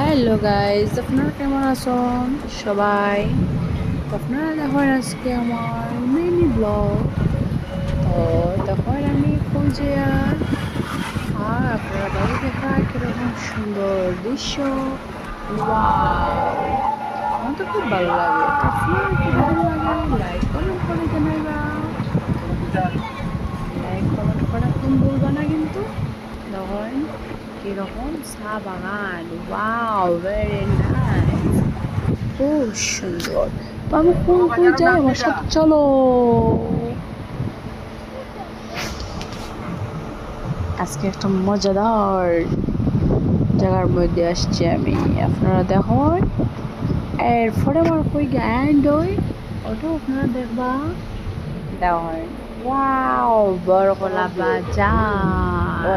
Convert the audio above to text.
Hello guys, আপনারা কেমন আছেন সবাই? আপনারা দেখেন আজকে আমার মিনি ব্লগ। তো দেখেন আমি খুঁজে আর আপনারা বাড়ি দেখা কিরকম সুন্দর দৃশ্য। ওয়াও, আমার তো খুব ভালো লাগে। তো আপনার কিরকম লাগে লাইক কমেন্ট করে জানাইবা। লাইক কমেন্ট করা কোন বলবা না কিন্তু। দেখেন কিরকম চা বাগান। ওয়াও, ভেরি নাইস, খুব সুন্দর। তো আমি কোন কই যাই, আমার সাথে চলো। আজকে একটা মজাদার জায়গার মধ্যে আসছি আমি, আপনারা দেখুন। এরপরে আমার কই গ্যান্ড ওই ওটাও আপনারা দেখবা। দেখুন, ওয়াও, বড়কলা বাজার।